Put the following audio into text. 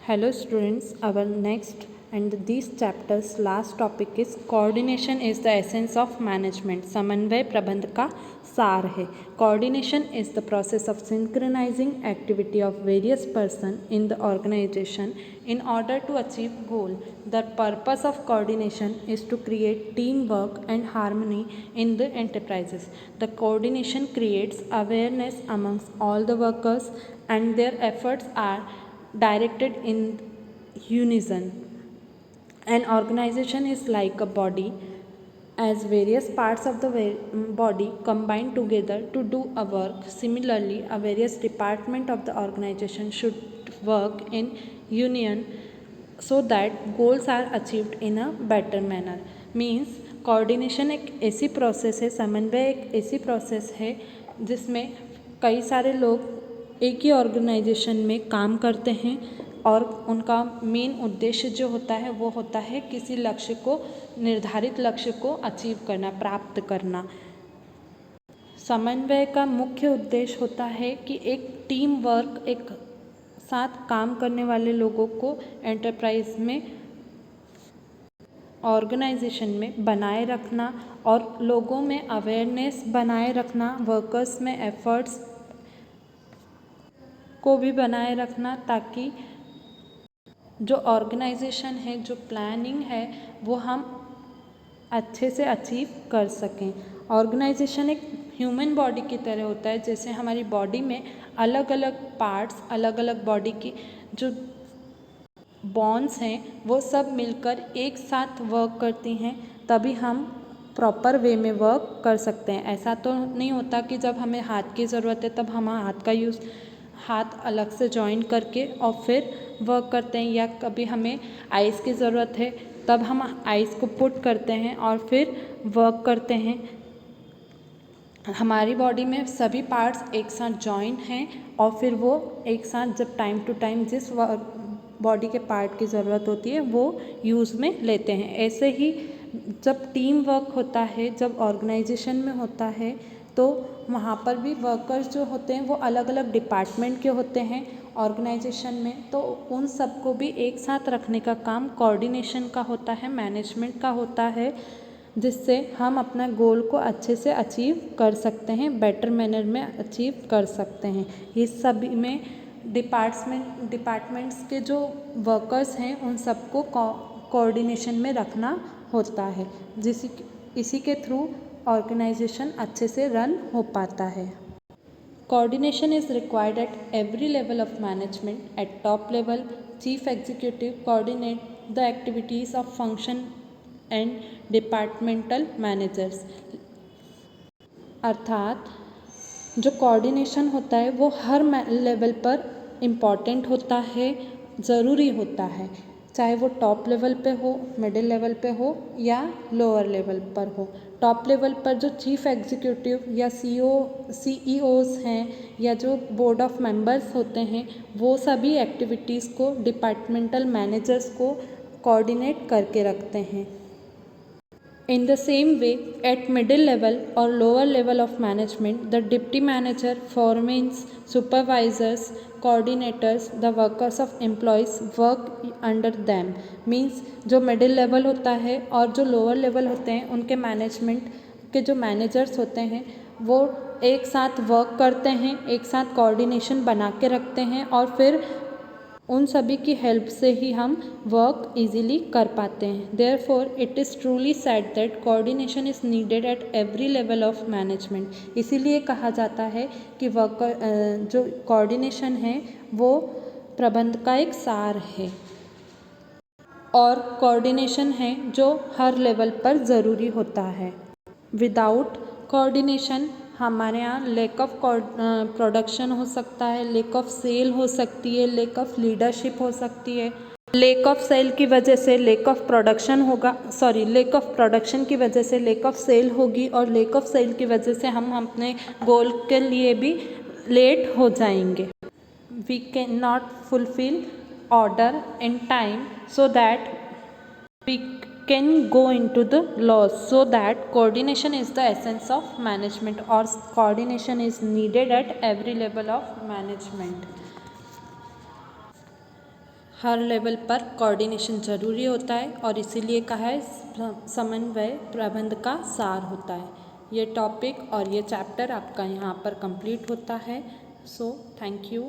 Hello students, our next and these chapters last topic is coordination is the essence of management. समन्वय प्रबंध का सार है. Coordination is the process of synchronizing activity of various person in the organization in order to achieve goal. The purpose of coordination is to create teamwork and harmony in the enterprises. The coordination creates awareness amongst all the workers and their efforts are directed in unison. An organization is like a body as various parts of the body combine together to do a work. Similarly, a various department of the organization should work in union so that goals are achieved in a better manner. Means coordination एक ऐसी process है, समन्वय एक ऐसी process है जिसमें कई सारे लोग एक ही ऑर्गेनाइजेशन में काम करते हैं और उनका मेन उद्देश्य जो होता है वो होता है किसी लक्ष्य को, निर्धारित लक्ष्य को अचीव करना, प्राप्त करना. समन्वय का मुख्य उद्देश्य होता है कि एक टीम वर्क, एक साथ काम करने वाले लोगों को एंटरप्राइज में, ऑर्गेनाइजेशन में बनाए रखना और लोगों में अवेयरनेस बनाए रखना, वर्कर्स में एफर्ट्स को भी बनाए रखना ताकि जो ऑर्गेनाइजेशन है, जो प्लानिंग है वो हम अच्छे से अचीव कर सकें. ऑर्गेनाइजेशन एक ह्यूमन बॉडी की तरह होता है. जैसे हमारी बॉडी में अलग अलग पार्ट्स, अलग अलग बॉडी की जो बॉन्स हैं वो सब मिलकर एक साथ वर्क करती हैं, तभी हम प्रॉपर वे में वर्क कर सकते हैं. ऐसा तो नहीं होता कि जब हमें हाथ की ज़रूरत है तब हम हाथ अलग से जॉइन करके और फिर वर्क करते हैं, या कभी हमें आइज़ की ज़रूरत है तब हम आइज़ को पुट करते हैं और फिर वर्क करते हैं. हमारी बॉडी में सभी पार्ट्स एक साथ जॉइन हैं और फिर वो एक साथ जब टाइम टू टाइम जिस बॉडी के पार्ट की ज़रूरत होती है वो यूज़ में लेते हैं. ऐसे ही जब टीम वर्क होता है, जब ऑर्गेनाइजेशन में होता है तो वहाँ पर भी वर्कर्स जो होते हैं वो अलग अलग डिपार्टमेंट के होते हैं ऑर्गेनाइजेशन में, तो उन सबको भी एक साथ रखने का काम कोऑर्डिनेशन का होता है, मैनेजमेंट का होता है, जिससे हम अपना गोल को अच्छे से अचीव कर सकते हैं, बेटर मैनर में अचीव कर सकते हैं. इस सभी में डिपार्टमेंट्स के जो वर्कर्स हैं उन सबको कोऑर्डिनेशन में रखना होता है, इसी के थ्रू ऑर्गेनाइजेशन अच्छे से रन हो पाता है. Coordination is required at every level of management. Eight top level, chief executive coordinate the activities of function and departmental managers. अर्थात जो कोऑर्डिनेशन होता है वो हर लेवल पर इम्पॉर्टेंट होता है, ज़रूरी होता है, चाहे वो टॉप लेवल पे हो, मिडिल लेवल पे हो या लोअर लेवल पर हो. टॉप लेवल पर जो चीफ एग्जीक्यूटिव या सीईओज़ हैं या जो बोर्ड ऑफ मेंबर्स होते हैं वो सभी एक्टिविटीज़ को डिपार्टमेंटल मैनेजर्स को कोऑर्डिनेट करके रखते हैं. In the same way, at middle level or lower level of management, the deputy manager, foremen, supervisors, coordinators, the workers of employees work under them. Means जो middle level होता है और जो lower level होते हैं उनके मैनेजमेंट के जो मैनेजर्स होते हैं वो एक साथ वर्क करते हैं, एक साथ कोऑर्डिनेशन बना के रखते हैं और फिर उन सभी की हेल्प से ही हम वर्क इजीली कर पाते हैं. Therefore it is truly said that coordination is needed at every level of management. इसीलिए कहा जाता है कि जो कोऑर्डिनेशन है वो प्रबंध का एक सार है और कोऑर्डिनेशन है जो हर लेवल पर ज़रूरी होता है. विदाउट कोऑर्डिनेशन हमारे यहाँ लैक ऑफ प्रोडक्शन हो सकता है, लैक ऑफ सेल हो सकती है, लैक ऑफ लीडरशिप हो सकती है. लैक ऑफ सेल की वजह से लैक ऑफ प्रोडक्शन होगा, लैक ऑफ प्रोडक्शन की वजह से लैक ऑफ सेल होगी और लैक ऑफ सेल की वजह से हम अपने गोल के लिए भी लेट हो जाएंगे. We can not fulfil order in time so that we can go into the loss. So that coordination is the essence of management or coordination is needed at every level of management. Her level पर coordination ज़रूरी होता है और इसीलिए कहा है समन्वय प्रबंध का सार होता है। ये टॉपिक और ये चैप्टर आपका यहाँ पर कंप्लीट होता है। So thank you.